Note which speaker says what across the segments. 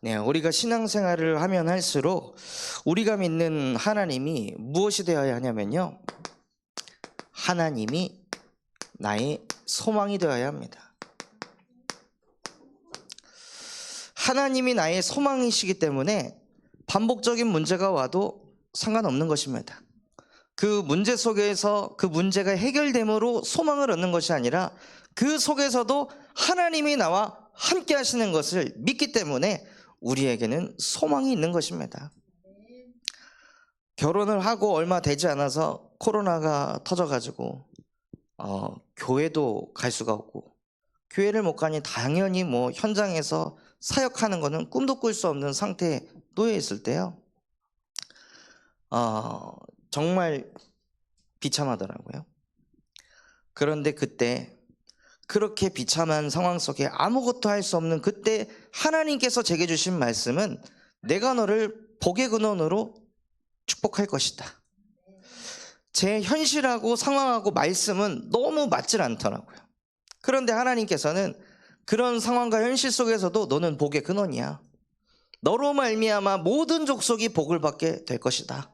Speaker 1: 네, 우리가 신앙생활을 하면 할수록 우리가 믿는 하나님이 무엇이 되어야 하냐면요, 하나님이 나의 소망이 되어야 합니다. 하나님이 나의 소망이시기 때문에 반복적인 문제가 와도 상관없는 것입니다. 그 문제 속에서 그 문제가 해결됨으로 소망을 얻는 것이 아니라 그 속에서도 하나님이 나와 함께 하시는 것을 믿기 때문에 우리에게는 소망이 있는 것입니다. 결혼을 하고 얼마 되지 않아서 코로나가 터져가지고 교회도 갈 수가 없고, 교회를 못 가니 당연히 현장에서 사역하는 거는 꿈도 꿀 수 없는 상태에 놓여 있을 때요, 정말 비참하더라고요. 그런데 그때 그렇게 비참한 상황 속에 아무것도 할 수 없는 그때 하나님께서 제게 주신 말씀은 내가 너를 복의 근원으로 축복할 것이다. 제 현실하고 상황하고 말씀은 너무 맞질 않더라고요. 그런데 하나님께서는 그런 상황과 현실 속에서도 너는 복의 근원이야, 너로 말미암아 모든 족속이 복을 받게 될 것이다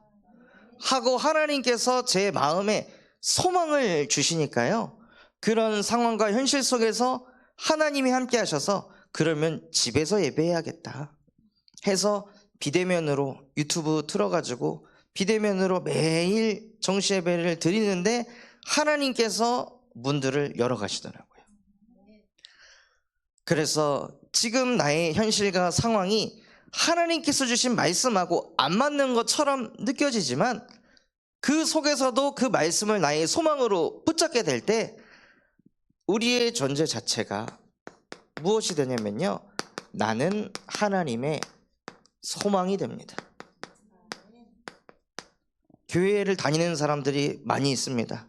Speaker 1: 하고 하나님께서 제 마음에 소망을 주시니까요, 그런 상황과 현실 속에서 하나님이 함께 하셔서 그러면 집에서 예배해야겠다 해서 비대면으로 유튜브 틀어가지고 비대면으로 매일 정시 예배를 드리는데 하나님께서 문들을 열어가시더라고요. 그래서 지금 나의 현실과 상황이 하나님께서 주신 말씀하고 안 맞는 것처럼 느껴지지만 그 속에서도 그 말씀을 나의 소망으로 붙잡게 될 때 우리의 존재 자체가 무엇이 되냐면요, 나는 하나님의 소망이 됩니다. 교회를 다니는 사람들이 많이 있습니다.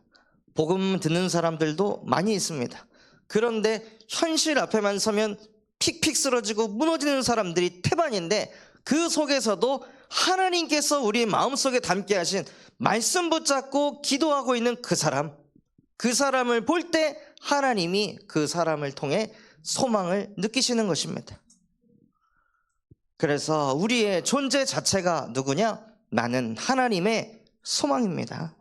Speaker 1: 복음 듣는 사람들도 많이 있습니다. 그런데 현실 앞에만 서면 픽픽 쓰러지고 무너지는 사람들이 태반인데 그 속에서도 하나님께서 우리 마음속에 담게 하신 말씀 붙잡고 기도하고 있는 그 사람을 볼 때 하나님이 그 사람을 통해 소망을 느끼시는 것입니다. 그래서 우리의 존재 자체가 누구냐? 나는 하나님의 소망입니다.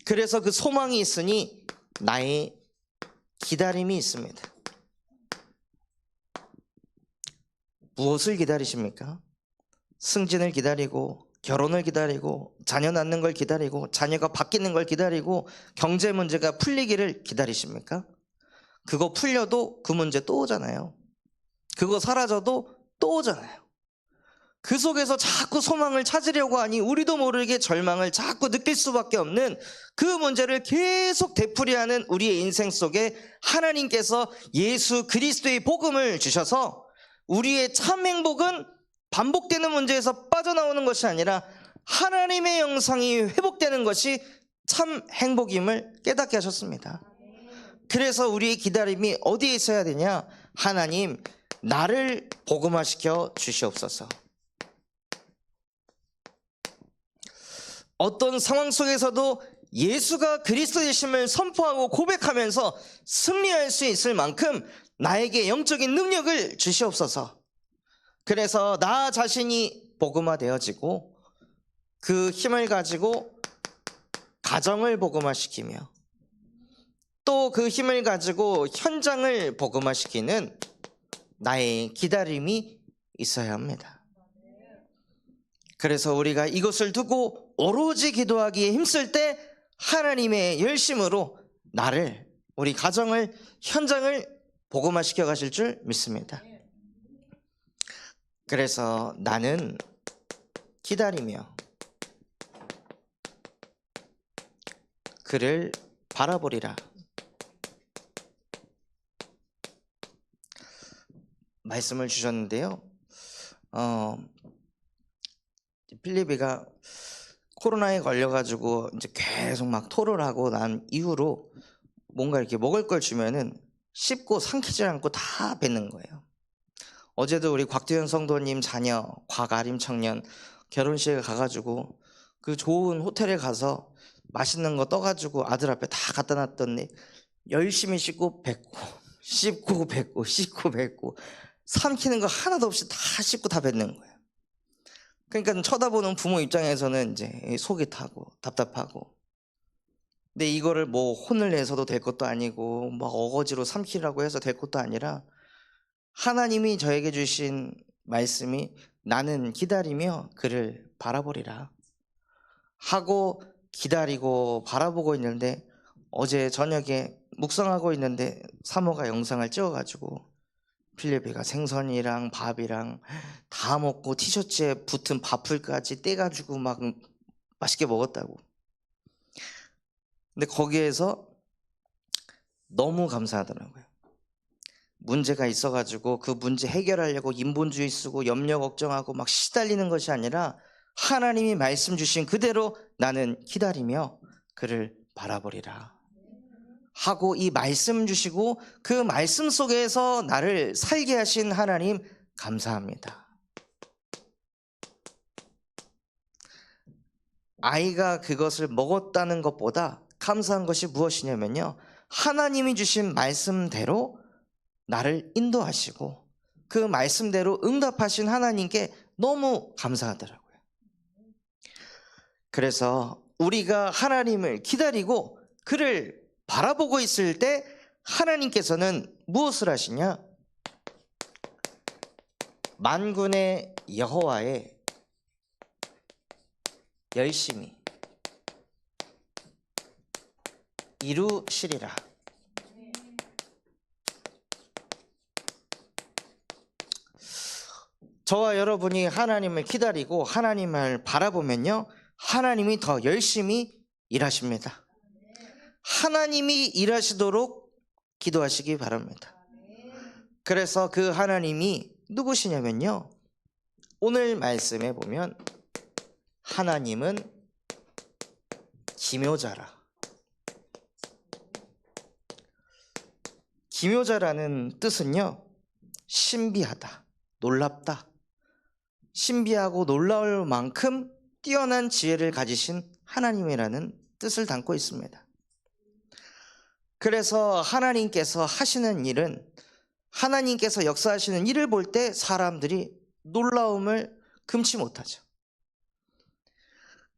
Speaker 1: 그래서 그 소망이 있으니 나의 기다림이 있습니다. 무엇을 기다리십니까? 승진을 기다리고, 결혼을 기다리고, 자녀 낳는 걸 기다리고, 자녀가 바뀌는 걸 기다리고, 경제 문제가 풀리기를 기다리십니까? 그거 풀려도 그 문제 또 오잖아요. 그거 사라져도 또 오잖아요. 그 속에서 자꾸 소망을 찾으려고 하니 우리도 모르게 절망을 자꾸 느낄 수밖에 없는 그 문제를 계속 되풀이하는 우리의 인생 속에 하나님께서 예수 그리스도의 복음을 주셔서 우리의 참 행복은 반복되는 문제에서 빠져나오는 것이 아니라 하나님의 영상이 회복되는 것이 참 행복임을 깨닫게 하셨습니다. 그래서 우리의 기다림이 어디에 있어야 되냐? 하나님, 나를 복음화시켜 주시옵소서. 어떤 상황 속에서도 예수가 그리스도이심을 선포하고 고백하면서 승리할 수 있을 만큼 나에게 영적인 능력을 주시옵소서. 그래서 나 자신이 복음화되어지고 그 힘을 가지고 가정을 복음화시키며 또 그 힘을 가지고 현장을 복음화시키는 나의 기다림이 있어야 합니다. 그래서 우리가 이것을 두고 오로지 기도하기에 힘쓸 때 하나님의 열심으로 나를, 우리 가정을, 현장을 복음화시켜 가실 줄 믿습니다. 그래서 나는 기다리며 그를 바라보리라. 말씀을 주셨는데요, 필리비가 코로나에 걸려가지고 이제 계속 막 토를 하고 난 이후로 뭔가 이렇게 먹을 걸 주면은 씹고 삼키지 않고 다 뱉는 거예요. 어제도 우리 곽두현 성도님 자녀 곽아림 청년 결혼식에 가가지고 그 좋은 호텔에 가서 맛있는 거 떠가지고 아들 앞에 다 갖다 놨더니 열심히 씹고 뱉고 씹고 뱉고 씹고 뱉고 삼키는 거 하나도 없이 다 씹고 다 뱉는 거예요. 그러니까 쳐다보는 부모 입장에서는 이제 속이 타고 답답하고, 근데 이거를 뭐 혼을 내서도 될 것도 아니고 막 어거지로 삼키라고 해서 될 것도 아니라, 하나님이 저에게 주신 말씀이 나는 기다리며 그를 바라보리라 하고 기다리고 바라보고 있는데, 어제 저녁에 묵상하고 있는데 사모가 영상을 찍어가지고 필리피가 생선이랑 밥이랑 다 먹고 티셔츠에 붙은 밥풀까지 떼가지고 막 맛있게 먹었다고. 근데 거기에서 너무 감사하더라고요. 문제가 있어가지고 그 문제 해결하려고 인본주의 쓰고 염려 걱정하고 막 시달리는 것이 아니라, 하나님이 말씀 주신 그대로 나는 기다리며 그를 바라보리라 하고 이 말씀 주시고 그 말씀 속에서 나를 살게 하신 하나님 감사합니다. 아이가 그것을 먹었다는 것보다 감사한 것이 무엇이냐면요, 하나님이 주신 말씀대로 나를 인도하시고 그 말씀대로 응답하신 하나님께 너무 감사하더라고요. 그래서 우리가 하나님을 기다리고 그를 바라보고 있을 때 하나님께서는 무엇을 하시냐? 만군의 여호와의 열심히 이루시리라. 저와 여러분이 하나님을 기다리고 하나님을 바라보면요, 하나님이 더 열심히 일하십니다. 하나님이 일하시도록 기도하시기 바랍니다. 그래서 그 하나님이 누구시냐면요, 오늘 말씀에 보면 하나님은 기묘자라. 기묘자라는 뜻은요, 신비하다, 놀랍다, 신비하고 놀라울 만큼 뛰어난 지혜를 가지신 하나님이라는 뜻을 담고 있습니다. 그래서 하나님께서 하시는 일은, 하나님께서 역사하시는 일을 볼 때 사람들이 놀라움을 금치 못하죠.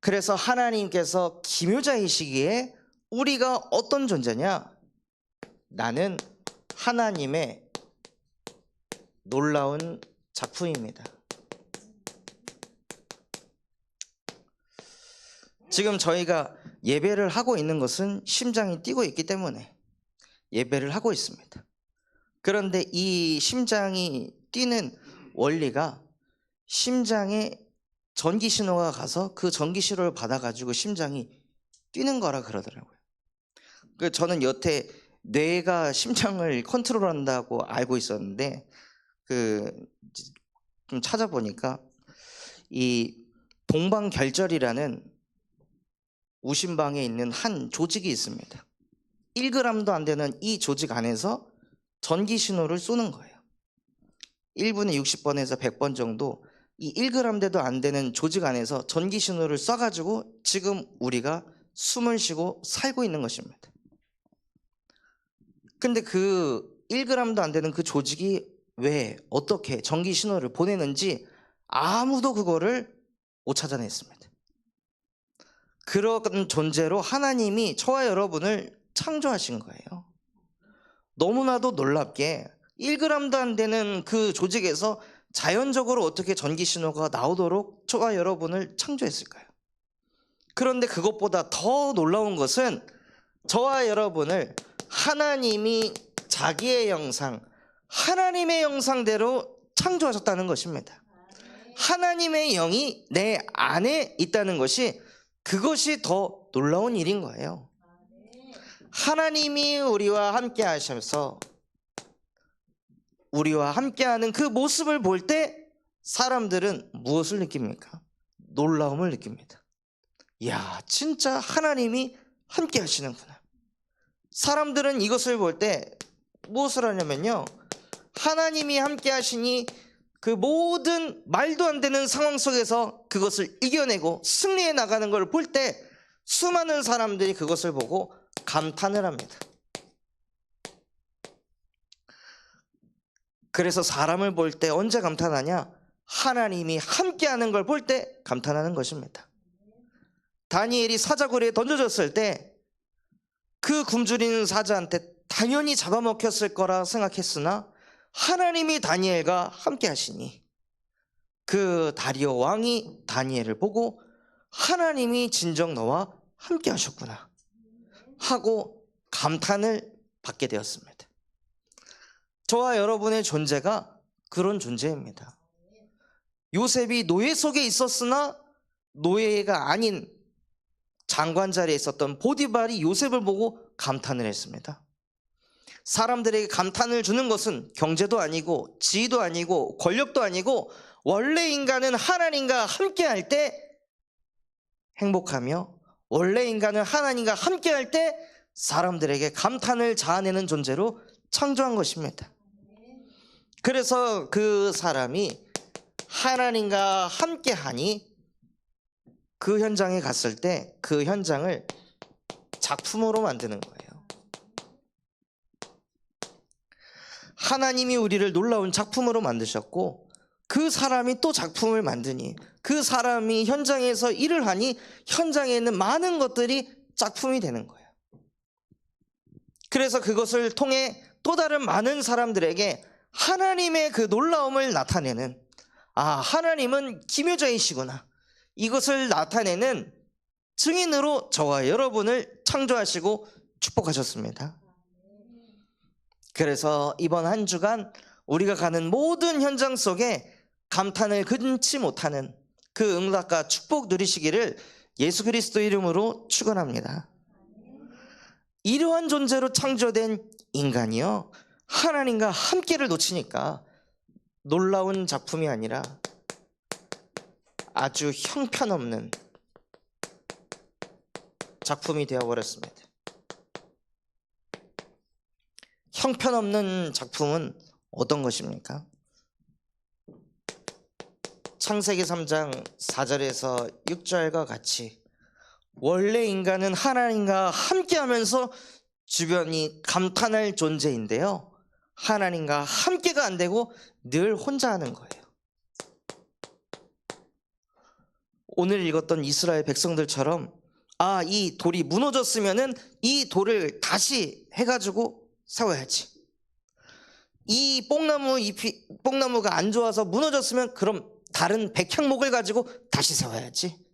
Speaker 1: 그래서 하나님께서 기묘자이시기에 우리가 어떤 존재냐? 나는 하나님의 놀라운 작품입니다. 지금 저희가 예배를 하고 있는 것은 심장이 뛰고 있기 때문에 예배를 하고 있습니다. 그런데 이 심장이 뛰는 원리가, 심장에 전기 신호가 가서 그 전기 신호를 받아가지고 심장이 뛰는 거라 그러더라고요. 저는 여태 뇌가 심장을 컨트롤한다고 알고 있었는데, 좀 찾아보니까 이 동방결절이라는 우심방에 있는 한 조직이 있습니다. 1g도 안 되는 이 조직 안에서 전기 신호를 쏘는 거예요. 1분에 60번에서 100번 정도 이 1g대도 안 되는 조직 안에서 전기 신호를 쏴가지고 지금 우리가 숨을 쉬고 살고 있는 것입니다. 근데 그 1g도 안 되는 그 조직이 왜 어떻게 전기 신호를 보내는지 아무도 그거를 못 찾아냈습니다. 그런 존재로 하나님이 저와 여러분을 창조하신 거예요. 너무나도 놀랍게 1g도 안 되는 그 조직에서 자연적으로 어떻게 전기 신호가 나오도록 저와 여러분을 창조했을까요? 그런데 그것보다 더 놀라운 것은 저와 여러분을 하나님이 자기의 영상, 하나님의 영상대로 창조하셨다는 것입니다. 하나님의 영이 내 안에 있다는 것이, 그것이 더 놀라운 일인 거예요. 하나님이 우리와 함께 하셔서 우리와 함께하는 그 모습을 볼 때 사람들은 무엇을 느낍니까? 놀라움을 느낍니다. 이야, 진짜 하나님이 함께 하시는구나. 사람들은 이것을 볼 때 무엇을 하냐면요, 하나님이 함께 하시니 그 모든 말도 안 되는 상황 속에서 그것을 이겨내고 승리해 나가는 걸 볼 때 수많은 사람들이 그것을 보고 감탄을 합니다. 그래서 사람을 볼 때 언제 감탄하냐? 하나님이 함께하는 걸 볼 때 감탄하는 것입니다. 다니엘이 사자굴에 던져졌을 때 그 굶주리는 사자한테 당연히 잡아먹혔을 거라 생각했으나 하나님이 다니엘과 함께 하시니 그 다리오 왕이 다니엘을 보고 하나님이 진정 너와 함께 하셨구나 하고 감탄을 받게 되었습니다. 저와 여러분의 존재가 그런 존재입니다. 요셉이 노예 속에 있었으나 노예가 아닌 장관 자리에 있었던 보디발이 요셉을 보고 감탄을 했습니다. 사람들에게 감탄을 주는 것은 경제도 아니고 지위도 아니고 권력도 아니고 원래 인간은 하나님과 함께할 때 행복하며 원래 인간은 하나님과 함께할 때 사람들에게 감탄을 자아내는 존재로 창조한 것입니다. 그래서 그 사람이 하나님과 함께하니 그 현장에 갔을 때 그 현장을 작품으로 만드는 거예요. 하나님이 우리를 놀라운 작품으로 만드셨고 그 사람이 또 작품을 만드니 그 사람이 현장에서 일을 하니 현장에 있는 많은 것들이 작품이 되는 거예요. 그래서 그것을 통해 또 다른 많은 사람들에게 하나님의 그 놀라움을 나타내는, 하나님은 기묘자이시구나, 이것을 나타내는 증인으로 저와 여러분을 창조하시고 축복하셨습니다. 그래서 이번 한 주간 우리가 가는 모든 현장 속에 감탄을 금치 못하는 그 응답과 축복 누리시기를 예수 그리스도 이름으로 축원합니다. 이러한 존재로 창조된 인간이요, 하나님과 함께를 놓치니까 놀라운 작품이 아니라 아주 형편없는 작품이 되어버렸습니다. 형편없는 작품은 어떤 것입니까? 창세기 3장 4절에서 6절과 같이 원래 인간은 하나님과 함께하면서 주변이 감탄할 존재인데요, 하나님과 함께가 안 되고 늘 혼자 하는 거예요. 오늘 읽었던 이스라엘 백성들처럼 이 돌이 무너졌으면은 이 돌을 다시 해가지고 세워야지. 이 뽕나무가 안 좋아서 무너졌으면 그럼 다른 백향목을 가지고 다시 세워야지.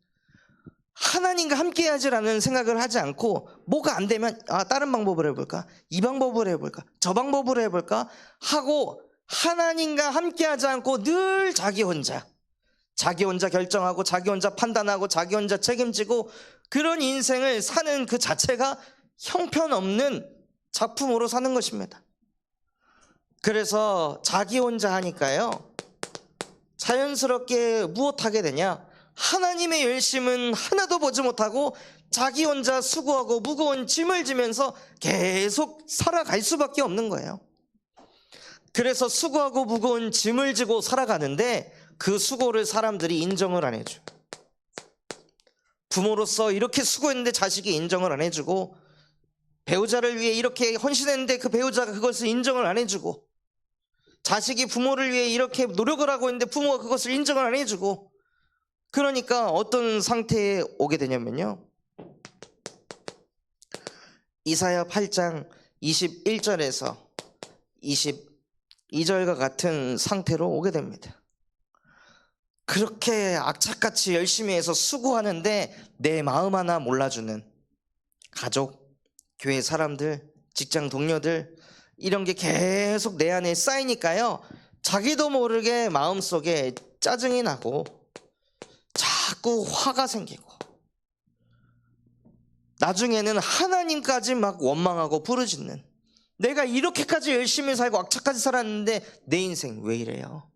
Speaker 1: 하나님과 함께 해야지라는 생각을 하지 않고 뭐가 안 되면 다른 방법을 해볼까, 이 방법을 해볼까, 저 방법을 해볼까 하고 하나님과 함께 하지 않고 늘 자기 혼자 결정하고 자기 혼자 판단하고 자기 혼자 책임지고 그런 인생을 사는 그 자체가 형편없는 작품으로 사는 것입니다. 그래서 자기 혼자 하니까요, 자연스럽게 무엇하게 되냐, 하나님의 열심은 하나도 보지 못하고 자기 혼자 수고하고 무거운 짐을 지면서 계속 살아갈 수밖에 없는 거예요. 그래서 수고하고 무거운 짐을 지고 살아가는데 그 수고를 사람들이 인정을 안 해줘요. 부모로서 이렇게 수고했는데 자식이 인정을 안 해주고, 배우자를 위해 이렇게 헌신했는데 그 배우자가 그것을 인정을 안 해주고, 자식이 부모를 위해 이렇게 노력을 하고 있는데 부모가 그것을 인정을 안 해주고, 그러니까 어떤 상태에 오게 되냐면요, 이사야 8장 21절에서 22절과 같은 상태로 오게 됩니다. 그렇게 악착같이 열심히 해서 수고하는데 내 마음 하나 몰라주는 가족, 교회 사람들, 직장 동료들, 이런 게 계속 내 안에 쌓이니까요, 자기도 모르게 마음속에 짜증이 나고 자꾸 화가 생기고 나중에는 하나님까지 막 원망하고 부르짖는, 내가 이렇게까지 열심히 살고 악착같이 살았는데 내 인생 왜 이래요?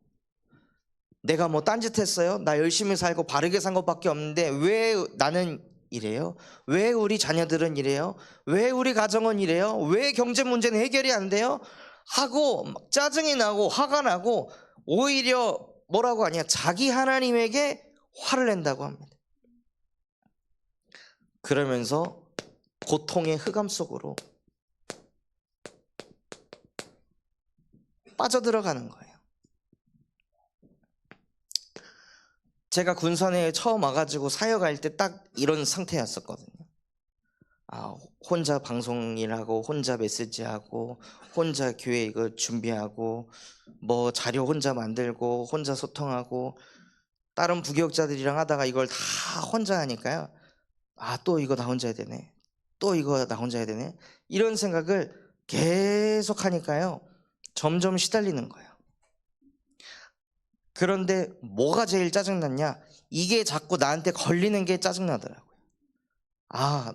Speaker 1: 내가 뭐 딴짓했어요? 나 열심히 살고 바르게 산 것밖에 없는데 왜 나는 이래요? 왜 우리 자녀들은 이래요? 왜 우리 가정은 이래요? 왜 경제 문제는 해결이 안 돼요? 하고 막 짜증이 나고 화가 나고 오히려 뭐라고 하냐, 자기 하나님에게 화를 낸다고 합니다. 그러면서 고통의 흑암 속으로 빠져들어가는 거예요. 제가 군산에 처음 와가지고 사역할 때 딱 이런 상태였었거든요. 혼자 방송 일하고 혼자 메시지하고 혼자 교회 이거 준비하고 뭐 자료 혼자 만들고 혼자 소통하고 다른 부교육자들이랑 하다가 이걸 다 혼자 하니까요. 또 이거 나 혼자 해야 되네. 또 이거 나 혼자 해야 되네. 이런 생각을 계속 하니까요. 점점 시달리는 거예요. 그런데 뭐가 제일 짜증났냐? 이게 자꾸 나한테 걸리는 게 짜증나더라고요.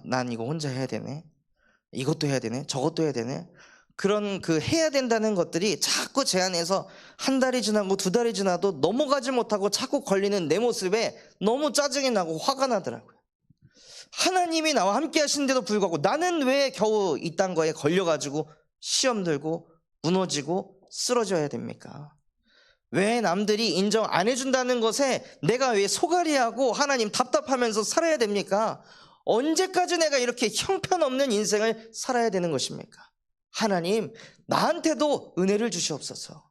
Speaker 1: 난 이거 혼자 해야 되네. 이것도 해야 되네. 저것도 해야 되네. 그런 해야 된다는 것들이 자꾸 제 안에서 한 달이 지나고 두 달이 지나도 넘어가지 못하고 자꾸 걸리는 내 모습에 너무 짜증이 나고 화가 나더라고요. 하나님이 나와 함께 하시는데도 불구하고 나는 왜 겨우 이딴 거에 걸려가지고 시험 들고 무너지고 쓰러져야 됩니까? 왜 남들이 인정 안 해준다는 것에 내가 왜 소갈이하고 하나님 답답하면서 살아야 됩니까? 언제까지 내가 이렇게 형편없는 인생을 살아야 되는 것입니까? 하나님, 나한테도 은혜를 주시옵소서.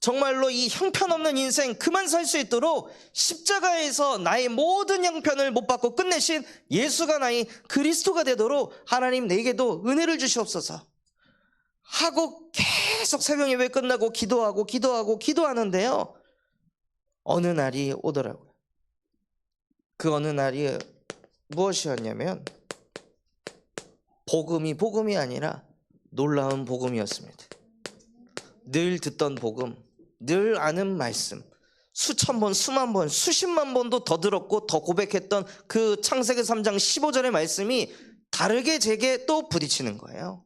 Speaker 1: 정말로 이 형편없는 인생 그만 살 수 있도록 십자가에서 나의 모든 형편을 못 받고 끝내신 예수가 나의 그리스도가 되도록 하나님 내게도 은혜를 주시옵소서 하고 계속 새벽 예배 끝나고 기도하는데요. 어느 날이 오더라고요. 그 어느 날이 무엇이었냐면 복음이 아니라 놀라운 복음이었습니다. 늘 듣던 복음, 늘 아는 말씀, 수천 번, 수만 번, 수십만 번도 더 들었고 더 고백했던 그 창세기 3장 15절의 말씀이 다르게 제게 또 부딪히는 거예요.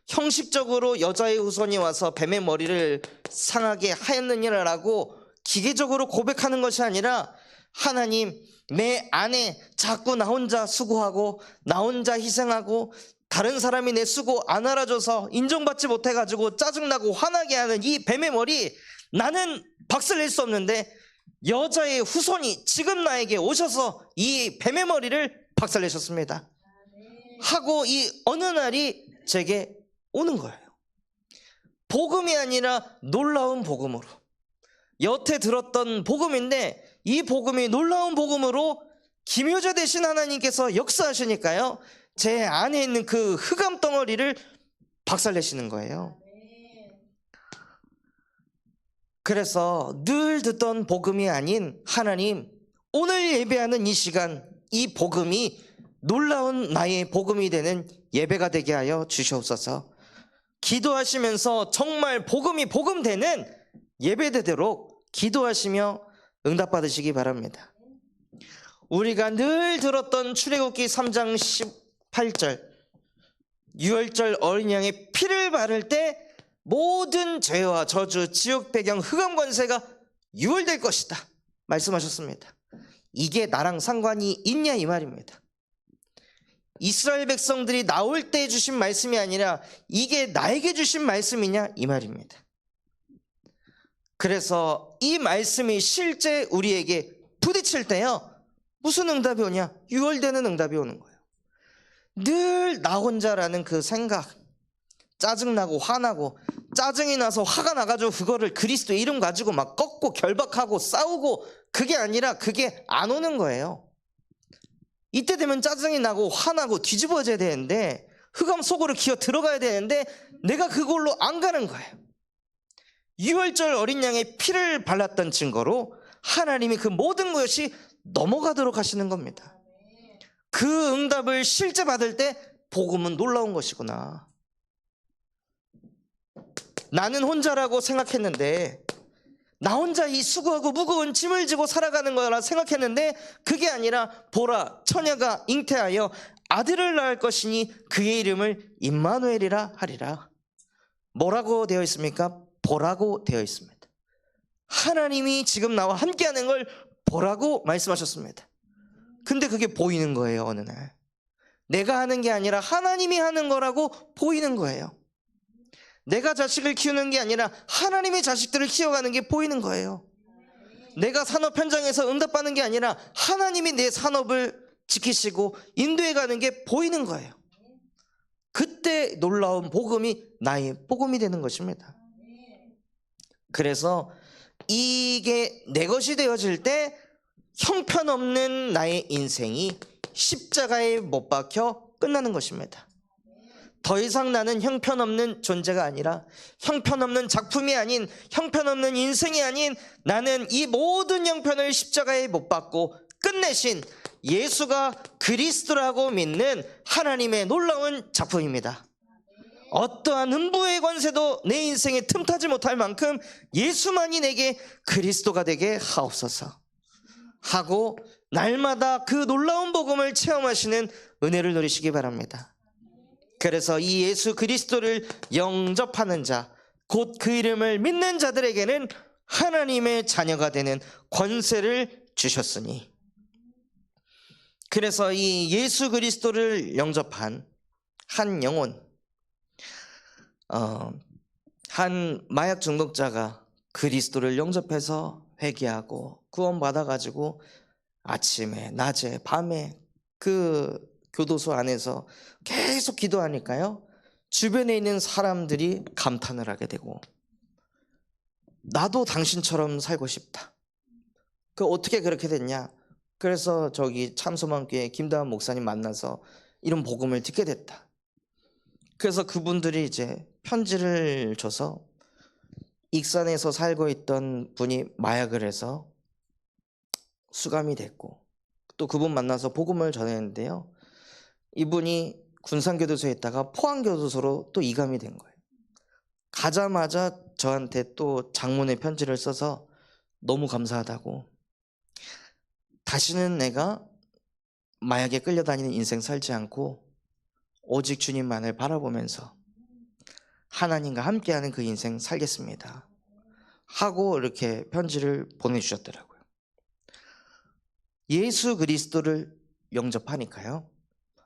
Speaker 1: 형식적으로 여자의 후손이 와서 뱀의 머리를 상하게 하였느니라라고 기계적으로 고백하는 것이 아니라 하나님, 내 안에 자꾸 나 혼자 수고하고 나 혼자 희생하고 다른 사람이 내 수고 안 알아줘서 인정받지 못해가지고 짜증나고 화나게 하는 이 뱀의 머리, 나는 박살낼 수 없는데 여자의 후손이 지금 나에게 오셔서 이 뱀의 머리를 박살내셨습니다 하고 이 어느 날이 제게 오는 거예요. 복음이 아니라 놀라운 복음으로, 여태 들었던 복음인데 이 복음이 놀라운 복음으로 기묘자 되신 하나님께서 역사하시니까요, 제 안에 있는 그 흑암 덩어리를 박살내시는 거예요. 그래서 늘 듣던 복음이 아닌 하나님, 오늘 예배하는 이 시간, 이 복음이 놀라운 나의 복음이 되는 예배가 되게 하여 주시옵소서. 기도하시면서 정말 복음이 복음되는 예배되도록 기도하시며 응답받으시기 바랍니다. 우리가 늘 들었던 출애굽기 3장 18절, 유월절 어린 양의 피를 바를 때 모든 죄와 저주, 지옥 배경, 흑암 권세가 유월될 것이다 말씀하셨습니다. 이게 나랑 상관이 있냐 이 말입니다. 이스라엘 백성들이 나올 때 주신 말씀이 아니라 이게 나에게 주신 말씀이냐 이 말입니다. 그래서 이 말씀이 실제 우리에게 부딪힐 때요, 무슨 응답이 오냐? 유월되는 응답이 오는 거예요. 늘 나 혼자라는 그 생각, 짜증나고 화나고 짜증이 나서 화가 나가지고 그거를 그리스도 이름 가지고 막 꺾고 결박하고 싸우고, 그게 아니라 그게 안 오는 거예요. 이때 되면 짜증이 나고 화나고 뒤집어져야 되는데, 흑암 속으로 기어 들어가야 되는데 내가 그걸로 안 가는 거예요. 유월절 어린 양의 피를 발랐던 증거로 하나님이 그 모든 것이 넘어가도록 하시는 겁니다. 그 응답을 실제 받을 때 복음은 놀라운 것이구나. 나는 혼자라고 생각했는데, 나 혼자 이 수고하고 무거운 짐을 지고 살아가는 거라 생각했는데 그게 아니라 보라, 처녀가 잉태하여 아들을 낳을 것이니 그의 이름을 임마누엘이라 하리라. 뭐라고 되어 있습니까? 보라고 되어 있습니다. 하나님이 지금 나와 함께하는 걸 보라고 말씀하셨습니다. 근데 그게 보이는 거예요. 어느 날 내가 하는 게 아니라 하나님이 하는 거라고 보이는 거예요. 내가 자식을 키우는 게 아니라 하나님이 자식들을 키워가는 게 보이는 거예요. 내가 산업 현장에서 응답받는 게 아니라 하나님이 내 산업을 지키시고 인도해 가는 게 보이는 거예요. 그때 놀라운 복음이 나의 복음이 되는 것입니다. 그래서 이게 내 것이 되어질 때 형편없는 나의 인생이 십자가에 못 박혀 끝나는 것입니다. 더 이상 나는 형편없는 존재가 아니라, 형편없는 작품이 아닌, 형편없는 인생이 아닌, 나는 이 모든 형편을 십자가에 못 박고 끝내신 예수가 그리스도라고 믿는 하나님의 놀라운 작품입니다. 어떠한 음부의 권세도 내 인생에 틈타지 못할 만큼 예수만이 내게 그리스도가 되게 하옵소서 하고, 날마다 그 놀라운 복음을 체험하시는 은혜를 누리시기 바랍니다. 그래서 이 예수 그리스도를 영접하는 자, 곧 그 이름을 믿는 자들에게는 하나님의 자녀가 되는 권세를 주셨으니, 그래서 이 예수 그리스도를 영접한 한 영혼, 한 마약 중독자가 그리스도를 영접해서 회개하고 구원받아가지고 아침에 낮에 밤에 그 교도소 안에서 계속 기도하니까요, 주변에 있는 사람들이 감탄을 하게 되고, 나도 당신처럼 살고 싶다. 그 어떻게 그렇게 됐냐? 그래서 저기 참소망교회 김다은 목사님 만나서 이런 복음을 듣게 됐다. 그래서 그분들이 이제 편지를 줘서, 익산에서 살고 있던 분이 마약을 해서 수감이 됐고, 또 그분 만나서 복음을 전했는데요, 이분이 군산교도소에 있다가 포항교도소로 또 이감이 된 거예요. 가자마자 저한테 또 장문의 편지를 써서 너무 감사하다고, 다시는 내가 마약에 끌려다니는 인생 살지 않고 오직 주님만을 바라보면서 하나님과 함께하는 그 인생 살겠습니다 하고 이렇게 편지를 보내주셨더라고요. 예수 그리스도를 영접하니까요,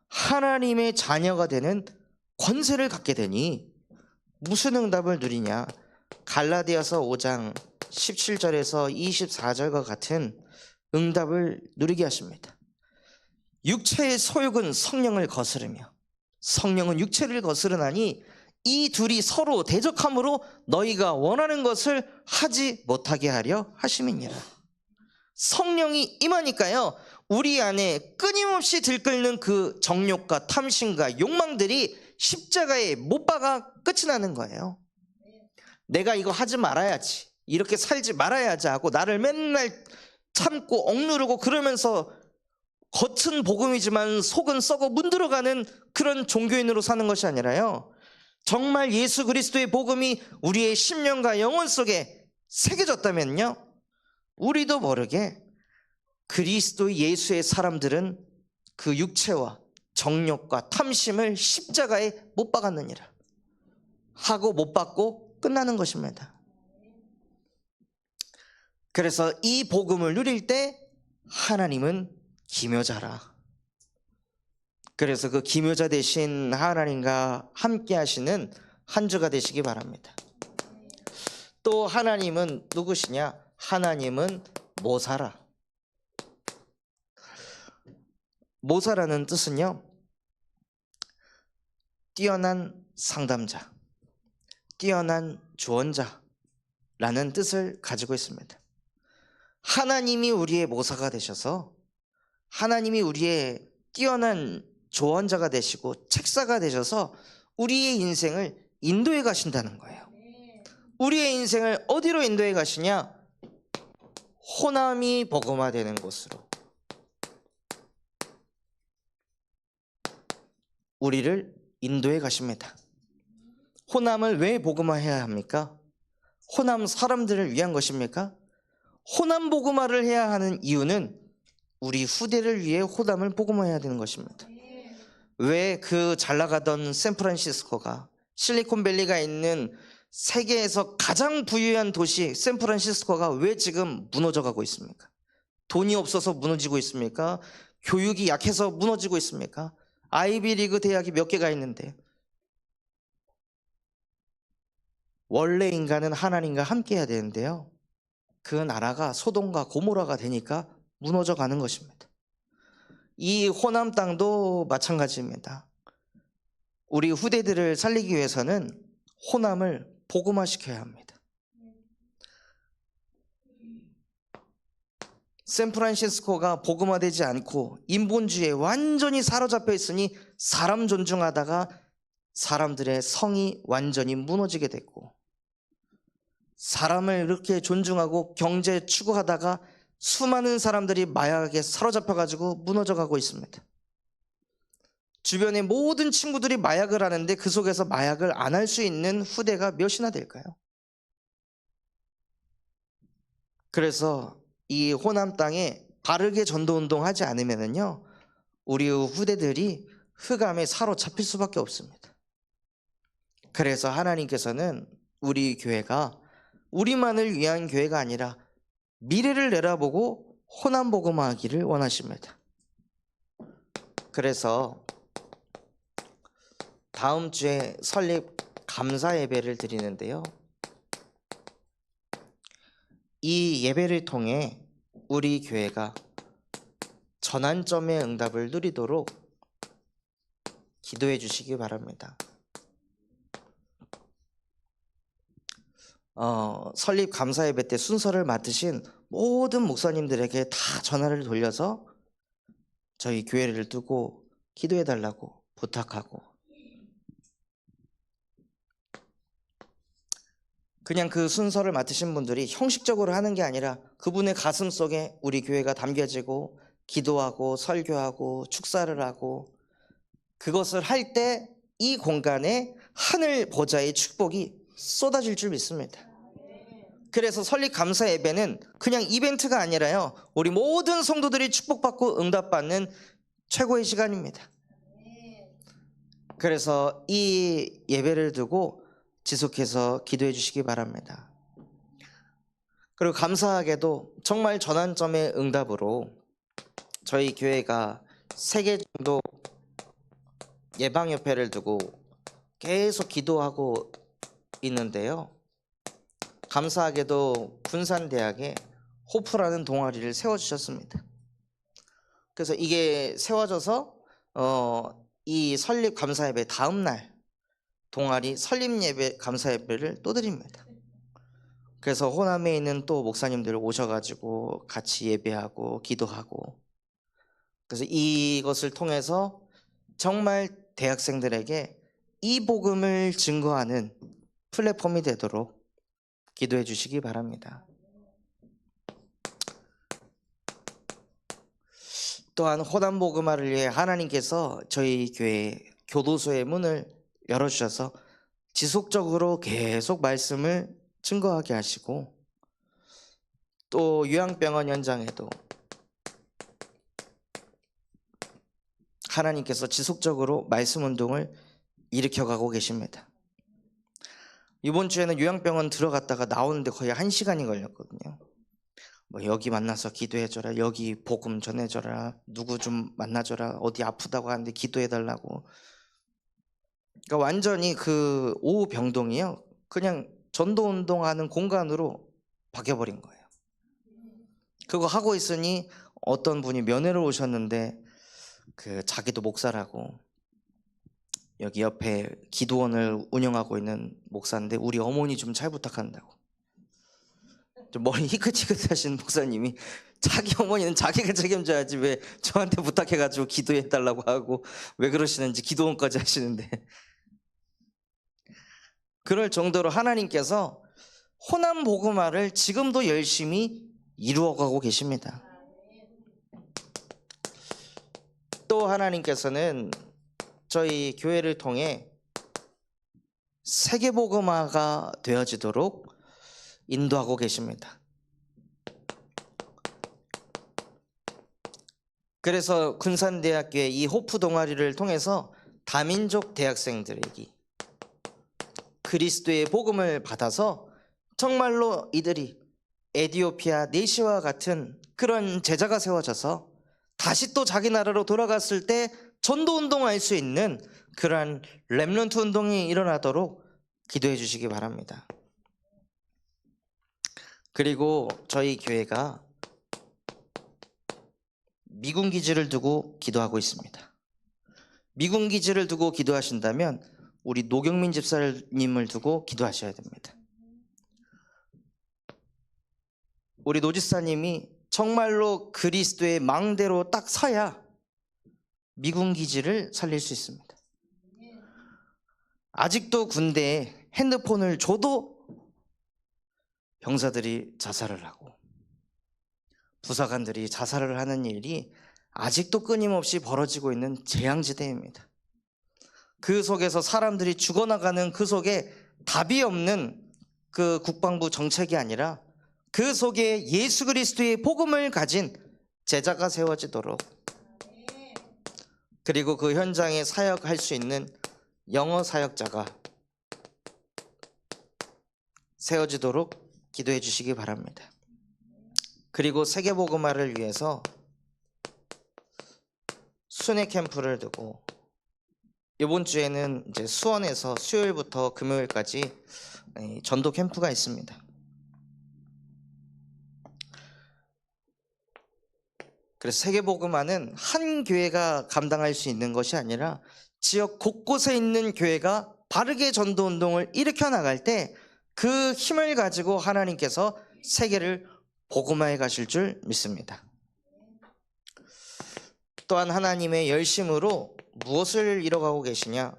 Speaker 1: 하나님의 자녀가 되는 권세를 갖게 되니 무슨 응답을 누리냐? 갈라디아서 5장 17절에서 24절과 같은 응답을 누리게 하십니다. 육체의 소욕은 성령을 거스르며 성령은 육체를 거스르나니 이 둘이 서로 대적함으로 너희가 원하는 것을 하지 못하게 하려 하심이니라. 성령이 임하니까요, 우리 안에 끊임없이 들끓는 그 정욕과 탐심과 욕망들이 십자가에 못 박아 끝이 나는 거예요. 내가 이거 하지 말아야지, 이렇게 살지 말아야지 하고 나를 맨날 참고 억누르고 그러면서 겉은 복음이지만 속은 썩어 문들어가는 그런 종교인으로 사는 것이 아니라요, 정말 예수 그리스도의 복음이 우리의 심령과 영혼 속에 새겨졌다면요, 우리도 모르게 그리스도 예수의 사람들은 그 육체와 정욕과 탐심을 십자가에 못 박았느니라 하고 못 박고 끝나는 것입니다. 그래서 이 복음을 누릴 때 하나님은 기묘자라. 그래서 그 기묘자 되신 하나님과 함께 하시는 한 주가 되시기 바랍니다. 또 하나님은 누구시냐? 하나님은 모사라. 모사라는 뜻은요, 뛰어난 상담자, 뛰어난 조언자라는 뜻을 가지고 있습니다. 하나님이 우리의 모사가 되셔서 하나님이 우리의 뛰어난 조언자가 되시고 책사가 되셔서 우리의 인생을 인도해 가신다는 거예요. 우리의 인생을 어디로 인도해 가시냐? 호남이 복음화되는 곳으로 우리를 인도해 가십니다. 호남을 왜 복음화해야 합니까? 호남 사람들을 위한 것입니까? 호남 복음화를 해야 하는 이유는 우리 후대를 위해 호남을 복음화해야 되는 것입니다. 왜 그 잘 나가던 샌프란시스코가, 실리콘밸리가 있는 세계에서 가장 부유한 도시 샌프란시스코가 왜 지금 무너져 가고 있습니까? 돈이 없어서 무너지고 있습니까? 교육이 약해서 무너지고 있습니까? 아이비리그 대학이 몇 개가 있는데. 원래 인간은 하나님과 함께 해야 되는데요, 그 나라가 소돔과 고모라가 되니까 무너져 가는 것입니다. 이 호남 땅도 마찬가지입니다. 우리 후대들을 살리기 위해서는 호남을 복음화시켜야 합니다. 샌프란시스코가 복음화되지 않고 인본주의에 완전히 사로잡혀 있으니 사람 존중하다가 사람들의 성이 완전히 무너지게 됐고, 사람을 이렇게 존중하고 경제 추구하다가 수많은 사람들이 마약에 사로잡혀가지고 무너져가고 있습니다. 주변의 모든 친구들이 마약을 하는데 그 속에서 마약을 안 할 수 있는 후대가 몇이나 될까요? 그래서 이 호남 땅에 바르게 전도운동 하지 않으면요, 우리 후대들이 흑암에 사로잡힐 수밖에 없습니다. 그래서 하나님께서는 우리 교회가 우리만을 위한 교회가 아니라 미래를 내다보고 호남 복음화하기를 원하십니다. 그래서 다음 주에 설립 감사 예배를 드리는데요, 이 예배를 통해 우리 교회가 전환점의 응답을 누리도록 기도해 주시기 바랍니다. 설립 감사 예배 때 순서를 맡으신 모든 목사님들에게 다 전화를 돌려서 저희 교회를 두고 기도해 달라고 부탁하고, 그냥 그 순서를 맡으신 분들이 형식적으로 하는 게 아니라 그분의 가슴 속에 우리 교회가 담겨지고 기도하고 설교하고 축사를 하고, 그것을 할 때 이 공간에 하늘 보좌의 축복이 쏟아질 줄 믿습니다. 그래서 설립 감사 예배는 그냥 이벤트가 아니라요, 우리 모든 성도들이 축복받고 응답받는 최고의 시간입니다. 그래서 이 예배를 두고 지속해서 기도해 주시기 바랍니다. 그리고 감사하게도 정말 전환점의 응답으로 저희 교회가 3개 정도 예방협회를 두고 계속 기도하고 있는데요, 감사하게도 군산대학에 호프라는 동아리를 세워주셨습니다. 그래서 이게 세워져서 이 설립 감사예배 다음 날 동아리 설립 예배 감사 예배를 또 드립니다. 그래서 호남에 있는 또 목사님들 오셔가지고 같이 예배하고 기도하고, 그래서 이것을 통해서 정말 대학생들에게 이 복음을 증거하는 플랫폼이 되도록 기도해 주시기 바랍니다. 또한 호남 복음화를 위해 하나님께서 저희 교회 교도소의 문을 열어주셔서 지속적으로 계속 말씀을 증거하게 하시고, 또 요양병원 현장에도 하나님께서 지속적으로 말씀 운동을 일으켜가고 계십니다. 이번 주에는 요양병원 들어갔다가 나오는데 거의 1시간이 걸렸거든요. 여기 만나서 기도해줘라, 여기 복음 전해줘라, 누구 좀 만나줘라, 어디 아프다고 하는데 기도해달라고. 그러니까 완전히 그 오후 병동이요, 그냥 전도운동하는 공간으로 바뀌어버린 거예요. 그거 하고 있으니 어떤 분이 면회를 오셨는데 자기도 목사라고, 여기 옆에 기도원을 운영하고 있는 목사인데 우리 어머니 좀 잘 부탁한다고. 좀 머리 희끗희끗하신 목사님이 자기 어머니는 자기가 책임져야지 왜 저한테 부탁해가지고 기도해달라고 하고, 왜 그러시는지 기도원까지 하시는데, 그럴 정도로 하나님께서 호남 복음화를 지금도 열심히 이루어가고 계십니다. 또 하나님께서는 저희 교회를 통해 세계 복음화가 되어지도록 인도하고 계십니다. 그래서 군산대학교의 이 호프 동아리를 통해서 다민족 대학생들에게 그리스도의 복음을 받아서 정말로 이들이 에티오피아 네시와 같은 그런 제자가 세워져서 다시 또 자기 나라로 돌아갔을 때 전도 운동할 수 있는 그러한 렘넌트 운동이 일어나도록 기도해 주시기 바랍니다. 그리고 저희 교회가 미군 기지를 두고 기도하고 있습니다. 미군 기지를 두고 기도하신다면 우리 노경민 집사님을 두고 기도하셔야 됩니다. 우리 노 집사님이 정말로 그리스도의 망대로 딱 서야 미군 기지를 살릴 수 있습니다. 아직도 군대에 핸드폰을 줘도 병사들이 자살을 하고 부사관들이 자살을 하는 일이 아직도 끊임없이 벌어지고 있는 재앙지대입니다. 그 속에서 사람들이 죽어나가는 그 속에 답이 없는 그 국방부 정책이 아니라 그 속에 예수 그리스도의 복음을 가진 제자가 세워지도록, 그리고 그 현장에 사역할 수 있는 영어 사역자가 세워지도록 기도해 주시기 바랍니다. 그리고 세계복음화를 위해서 순회 캠프를 두고 이번 주에는 이제 수원에서 수요일부터 금요일까지 전도 캠프가 있습니다. 그래서 세계복음화는 한 교회가 감당할 수 있는 것이 아니라 지역 곳곳에 있는 교회가 바르게 전도 운동을 일으켜 나갈 때 그 힘을 가지고 하나님께서 세계를 복음화해 가실 줄 믿습니다. 또한 하나님의 열심으로 무엇을 이뤄가고 계시냐?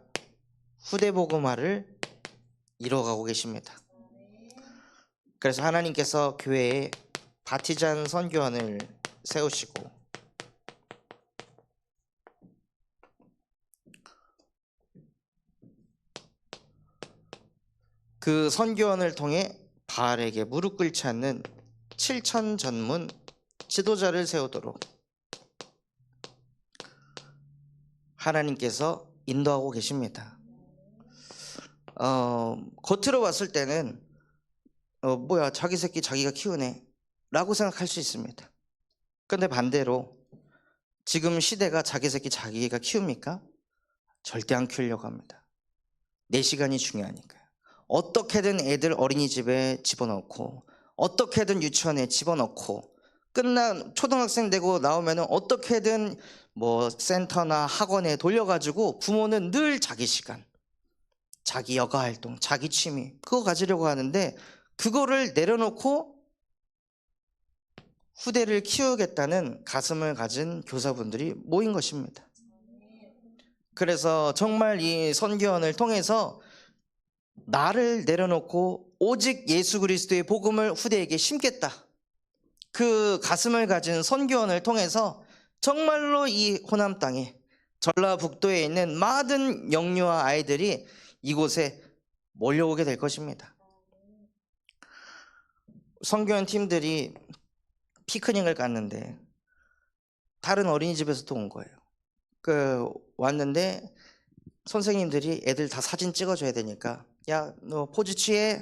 Speaker 1: 후대 복음화를 이뤄가고 계십니다. 그래서 하나님께서 교회에 바티잔 선교원을 세우시고 그 선교원을 통해 바알에게 무릎 꿇지 않는 7천 전문 지도자를 세우도록 하나님께서 인도하고 계십니다. 겉으로 봤을 때는 뭐야, 자기 새끼 자기가 키우네 라고 생각할 수 있습니다. 근데 반대로 지금 시대가 자기 새끼 자기가 키웁니까? 절대 안 키우려고 합니다. 내 시간이 중요하니까요. 어떻게든 애들 어린이집에 집어넣고 어떻게든 유치원에 집어넣고 초등학생 되고 나오면 어떻게든 뭐 센터나 학원에 돌려가지고 부모는 늘 자기 시간, 자기 여가활동, 자기 취미 그거 가지려고 하는데 그거를 내려놓고 후대를 키우겠다는 가슴을 가진 교사분들이 모인 것입니다. 그래서 정말 이 선교원을 통해서 나를 내려놓고 오직 예수 그리스도의 복음을 후대에게 심겠다, 그 가슴을 가진 선교원을 통해서 정말로 이 호남 땅에 전라북도에 있는 많은 영유아 아이들이 이곳에 몰려오게 될 것입니다. 선교원 팀들이 피크닉을 갔는데 다른 어린이집에서도 온 거예요. 왔는데 선생님들이 애들 다 사진 찍어줘야 되니까, 야, 너 포즈 취해?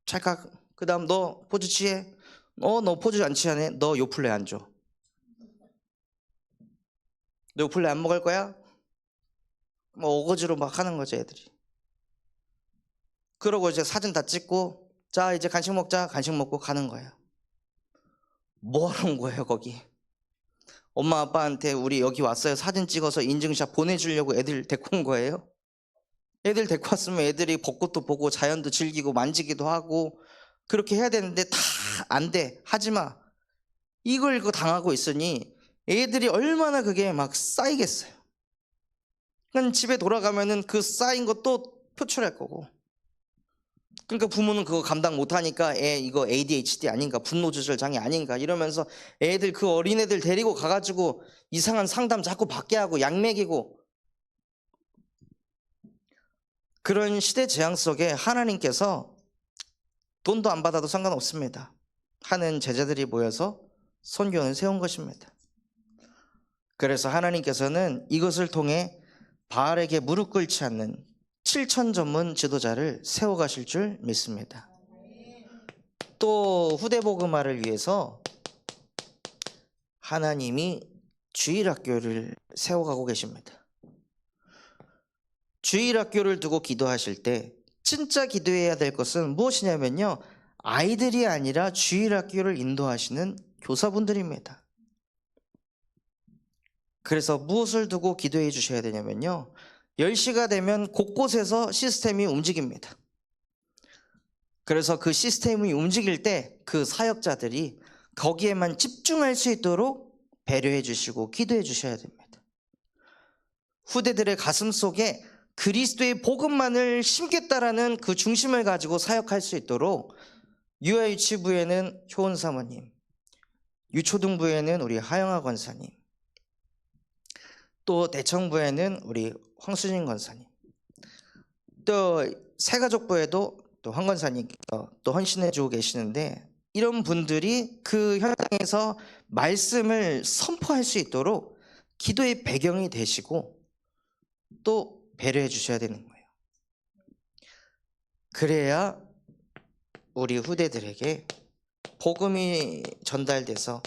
Speaker 1: 찰칵. 그 다음 너 포즈 취해? 너 포즈 안 취하네? 너 요플레 안 줘. 너 요플레 안 먹을 거야? 뭐 어거지로 막 하는 거죠, 애들이. 그러고 이제 사진 다 찍고, 자, 이제 간식 먹자. 간식 먹고 가는 거예요. 뭐 하러 온 거예요, 거기? 엄마 아빠한테 우리 여기 왔어요, 사진 찍어서 인증샷 보내주려고 애들 데리고 온 거예요? 애들 데리고 왔으면 애들이 벚꽃도 보고 자연도 즐기고 만지기도 하고 그렇게 해야 되는데 다 안 돼, 하지마, 이걸 당하고 있으니 애들이 얼마나 그게 막 쌓이겠어요. 그러니까 집에 돌아가면은 그 쌓인 것도 표출할 거고, 그러니까 부모는 그거 감당 못하니까 이거 ADHD 아닌가, 분노조절 장애 아닌가 이러면서 애들, 그 어린애들 데리고 가가지고 이상한 상담 자꾸 받게 하고 약 먹이고, 그런 시대 재앙 속에 하나님께서 돈도 안 받아도 상관없습니다 하는 제자들이 모여서 선교원을 세운 것입니다. 그래서 하나님께서는 이것을 통해 바알에게 무릎 꿇지 않는 7천 전문 지도자를 세워가실 줄 믿습니다. 또 후대 복음화를 위해서 하나님이 주일학교를 세워가고 계십니다. 주일학교를 두고 기도하실 때 진짜 기도해야 될 것은 무엇이냐면요, 아이들이 아니라 주일학교를 인도하시는 교사분들입니다. 그래서 무엇을 두고 기도해 주셔야 되냐면요, 10시가 되면 곳곳에서 시스템이 움직입니다. 그래서 그 시스템이 움직일 때 그 사역자들이 거기에만 집중할 수 있도록 배려해 주시고 기도해 주셔야 됩니다. 후대들의 가슴 속에 그리스도의 복음만을 심겠다라는 그 중심을 가지고 사역할 수 있도록 유아유치부에는 효은 사모님, 유초등부에는 우리 하영아 권사님, 또 대청부에는 우리 황수진 권사님, 또 새가족부에도 또 황 권사님 또 헌신해 주고 계시는데, 이런 분들이 그 현장에서 말씀을 선포할 수 있도록 기도의 배경이 되시고 또 배려해 주셔야 되는 거예요. 그래야 우리 후대들에게 복음이 전달돼서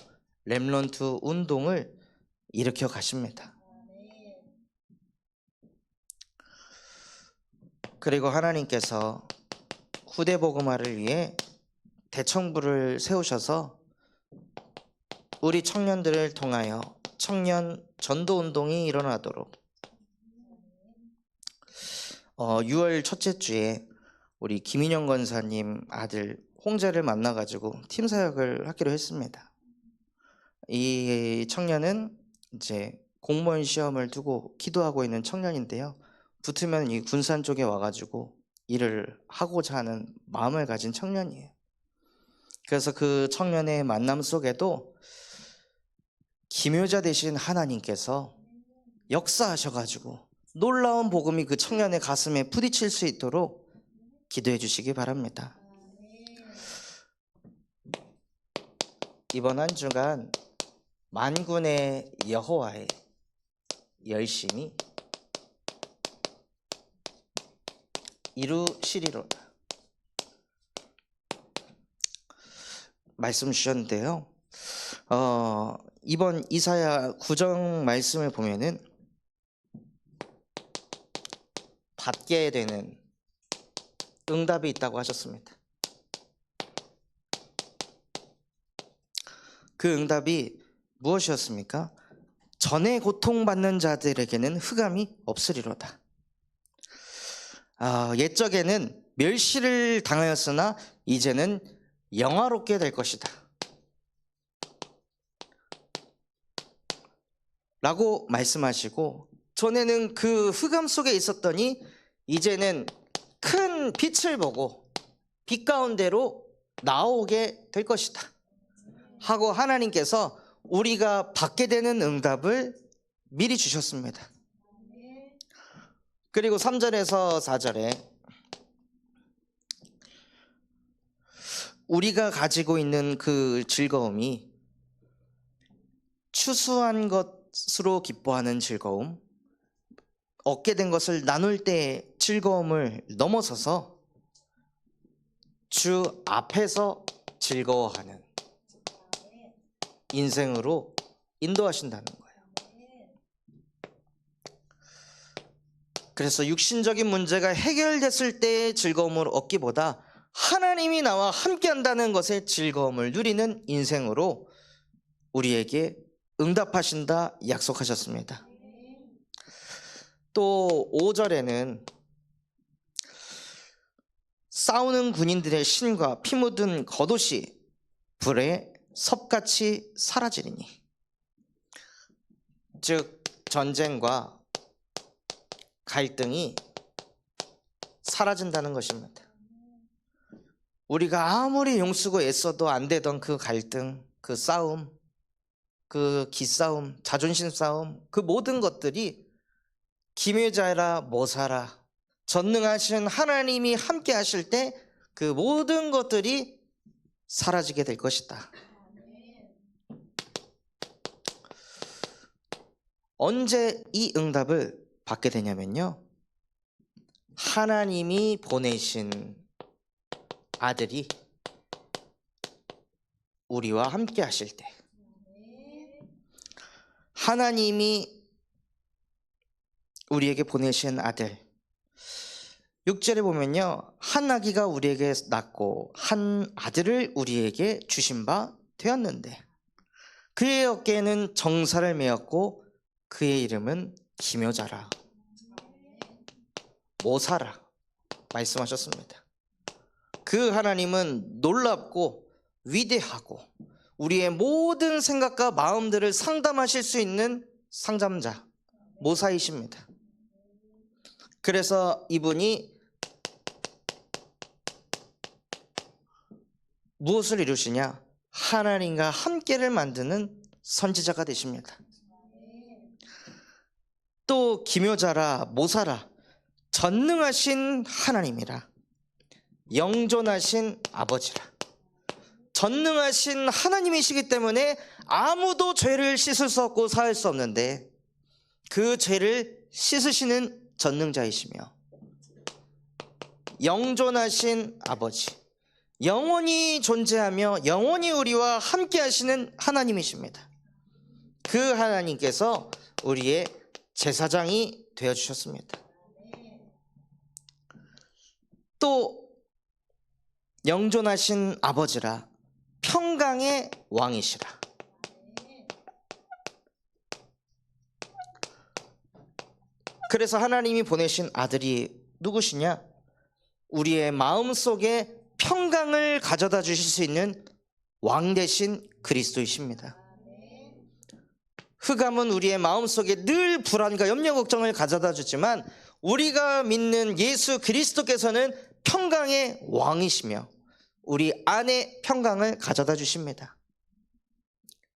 Speaker 1: 렘넌트 운동을 일으켜 가십니다. 그리고 하나님께서 후대 복음화를 위해 대청부를 세우셔서 우리 청년들을 통하여 청년 전도 운동이 일어나도록 6월 첫째 주에 우리 김인영 권사님 아들 홍재를 만나가지고 팀 사역을 하기로 했습니다. 이 청년은 이제 공무원 시험을 두고 기도하고 있는 청년인데요. 붙으면 이 군산 쪽에 와가지고 일을 하고자 하는 마음을 가진 청년이에요. 그래서 그 청년의 만남 속에도 기묘자 되신 하나님께서 역사하셔가지고 놀라운 복음이 그 청년의 가슴에 부딪힐 수 있도록 기도해 주시기 바랍니다. 이번 한 주간 만군의 여호와의 열심히 이루시리로다 말씀 주셨는데요. 이번 이사야 9장 말씀을 보면은 받게 되는 응답이 있다고 하셨습니다. 그 응답이 무엇이었습니까? 전에 고통받는 자들에게는 흑암이 없으리로다. 옛적에는 멸시를 당하였으나 이제는 영화롭게 될 것이다 라고 말씀하시고, 전에는 그 흑암 속에 있었더니 이제는 큰 빛을 보고 빛 가운데로 나오게 될 것이다 하고 하나님께서 우리가 받게 되는 응답을 미리 주셨습니다. 그리고 3절에서 4절에 우리가 가지고 있는 그 즐거움이 추수한 것으로 기뻐하는 즐거움, 얻게 된 것을 나눌 때의 즐거움을 넘어서서 주 앞에서 즐거워하는 인생으로 인도하신다는 거예요. 그래서 육신적인 문제가 해결됐을 때의 즐거움을 얻기보다 하나님이 나와 함께한다는 것의 즐거움을 누리는 인생으로 우리에게 응답하신다 약속하셨습니다. 또 5절에는 싸우는 군인들의 신과 피 묻은 겉옷이 불에 섭같이 사라지리니, 즉 전쟁과 갈등이 사라진다는 것입니다. 우리가 아무리 용쓰고 애써도 안 되던 그 갈등, 그 싸움, 그 기싸움, 자존심 싸움, 그 모든 것들이 기묘자라 모사라 전능하신 하나님이 함께 하실 때 그 모든 것들이 사라지게 될 것이다. 언제 이 응답을 받게 되냐면요, 하나님이 보내신 아들이 우리와 함께 하실 때, 하나님이 우리에게 보내신 아들, 6절에 보면요, 한 아기가 우리에게 낳고 한 아들을 우리에게 주신 바 되었는데 그의 어깨에는 정사를 메었고 그의 이름은 기묘자라 모사라 말씀하셨습니다. 그 하나님은 놀랍고 위대하고 우리의 모든 생각과 마음들을 상담하실 수 있는 상담자, 모사이십니다. 그래서 이분이 무엇을 이루시냐? 하나님과 함께를 만드는 선지자가 되십니다. 또 기묘자라 모사라, 전능하신 하나님이라, 영존하신 아버지라. 전능하신 하나님이시기 때문에 아무도 죄를 씻을 수 없고 사할 수 없는데 그 죄를 씻으시는 전능자이시며, 영존하신 아버지, 영원히 존재하며 영원히 우리와 함께 하시는 하나님이십니다. 그 하나님께서 우리의 제사장이 되어주셨습니다. 또 영존하신 아버지라, 평강의 왕이시라. 그래서 하나님이 보내신 아들이 누구시냐? 우리의 마음속에 평강을 가져다 주실 수 있는 왕 대신 그리스도이십니다. 흑암은 우리의 마음속에 늘 불안과 염려 걱정을 가져다 주지만 우리가 믿는 예수 그리스도께서는 평강의 왕이시며 우리 안에 평강을 가져다 주십니다.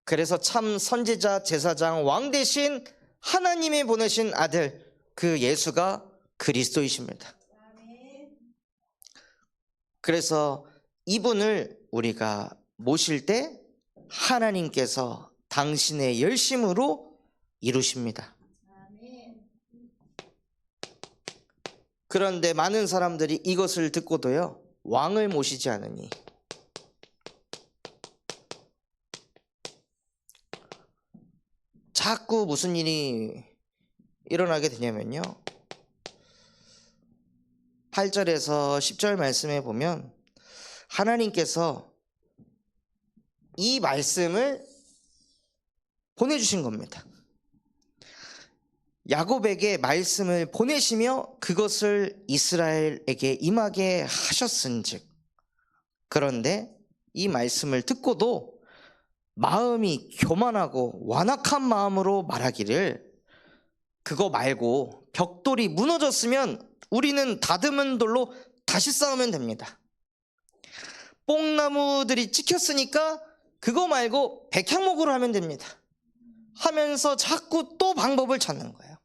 Speaker 1: 그래서 참 선지자, 제사장, 왕 대신 하나님이 보내신 아들, 그 예수가 그리스도이십니다. 그래서 이분을 우리가 모실 때 하나님께서 당신의 열심으로 이루십니다. 그런데 많은 사람들이 이것을 듣고도요, 왕을 모시지 않으니 자꾸 무슨 일이 일어나게 되냐면요, 8절에서 10절 말씀에 보면 하나님께서 이 말씀을 보내주신 겁니다. 야곱에게 말씀을 보내시며 그것을 이스라엘에게 임하게 하셨은즉, 그런데 이 말씀을 듣고도 마음이 교만하고 완악한 마음으로 말하기를, 그거 말고 벽돌이 무너졌으면 우리는 다듬은 돌로 다시 쌓으면 됩니다. 뽕나무들이 찍혔으니까 그거 말고 백향목으로 하면 됩니다 하면서 자꾸 또 방법을 찾는 거예요.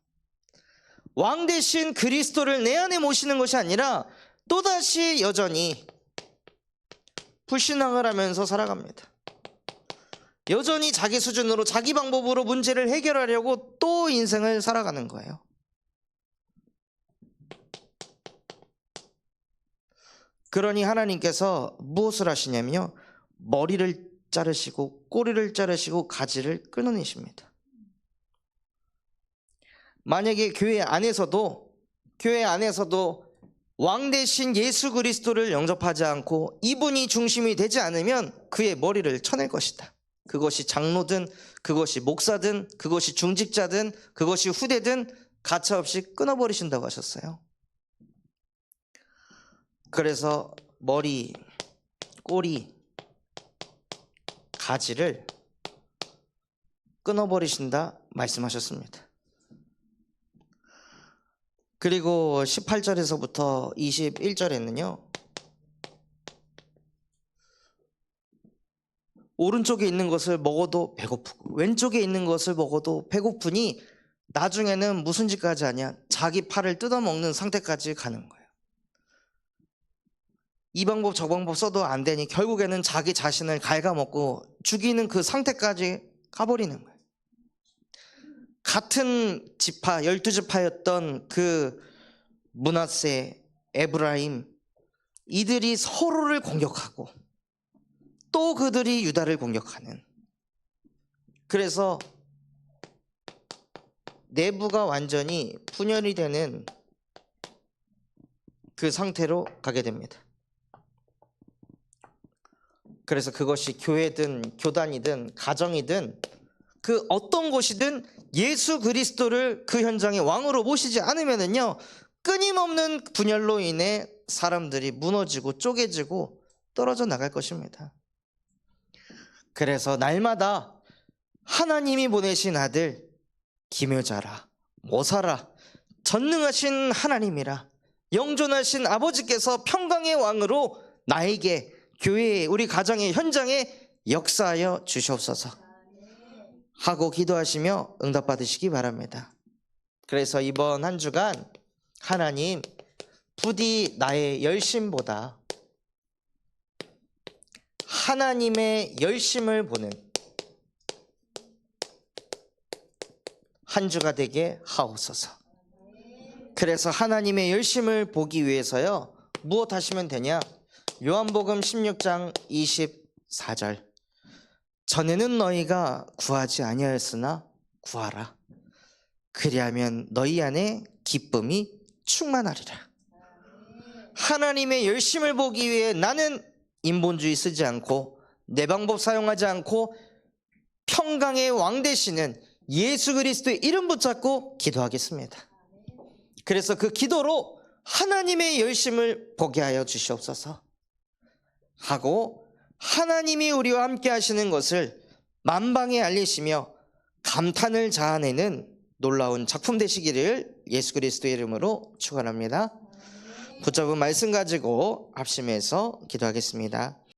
Speaker 1: 왕 대신 그리스도를 내 안에 모시는 것이 아니라 또다시 여전히 불신앙을 하면서 살아갑니다. 여전히 자기 수준으로 자기 방법으로 문제를 해결하려고 또 인생을 살아가는 거예요. 그러니 하나님께서 무엇을 하시냐면요, 머리를 자르시고 꼬리를 자르시고 가지를 끊어내십니다. 만약에 교회 안에서도 왕 대신 예수 그리스도를 영접하지 않고 이분이 중심이 되지 않으면 그의 머리를 쳐낼 것이다. 그것이 장로든 그것이 목사든 그것이 중직자든 그것이 후대든 가차없이 끊어버리신다고 하셨어요. 그래서 머리, 꼬리, 가지를 끊어버리신다 말씀하셨습니다. 그리고 18절에서부터 21절에는요, 오른쪽에 있는 것을 먹어도 배고프고 왼쪽에 있는 것을 먹어도 배고프니 나중에는 무슨 짓까지 하냐, 자기 팔을 뜯어먹는 상태까지 가는 거예요. 이 방법 저 방법 써도 안 되니 결국에는 자기 자신을 갉아먹고 죽이는 그 상태까지 가버리는 거예요. 같은 지파, 12지파였던 그 므낫세, 에브라임, 이들이 서로를 공격하고 또 그들이 유다를 공격하는, 그래서 내부가 완전히 분열이 되는 그 상태로 가게 됩니다. 그래서 그것이 교회든 교단이든 가정이든 그 어떤 곳이든 예수 그리스도를 그 현장의 왕으로 모시지 않으면은요, 끊임없는 분열로 인해 사람들이 무너지고 쪼개지고 떨어져 나갈 것입니다. 그래서 날마다 하나님이 보내신 아들 기묘자라, 모사라, 전능하신 하나님이라, 영존하신 아버지께서 평강의 왕으로 나에게, 교회에, 우리 가정의 현장에 역사하여 주시옵소서 하고 기도하시며 응답받으시기 바랍니다. 그래서 이번 한 주간 하나님, 부디 나의 열심보다 하나님의 열심을 보는 한 주가 되게 하옵소서. 그래서 하나님의 열심을 보기 위해서요, 무엇 하시면 되냐? 요한복음 16장 24절, 전에는 너희가 구하지 아니하였으나 구하라. 그리하면 너희 안에 기쁨이 충만하리라. 하나님의 열심을 보기 위해 나는 인본주의 쓰지 않고 내 방법 사용하지 않고 평강의 왕 되시는 예수 그리스도의 이름 붙잡고 기도하겠습니다. 그래서 그 기도로 하나님의 열심을 보게 하여 주시옵소서 하고, 하나님이 우리와 함께 하시는 것을 만방에 알리시며 감탄을 자아내는 놀라운 작품 되시기를 예수 그리스도의 이름으로 축원합니다. 붙잡은 말씀 가지고 합심해서 기도하겠습니다.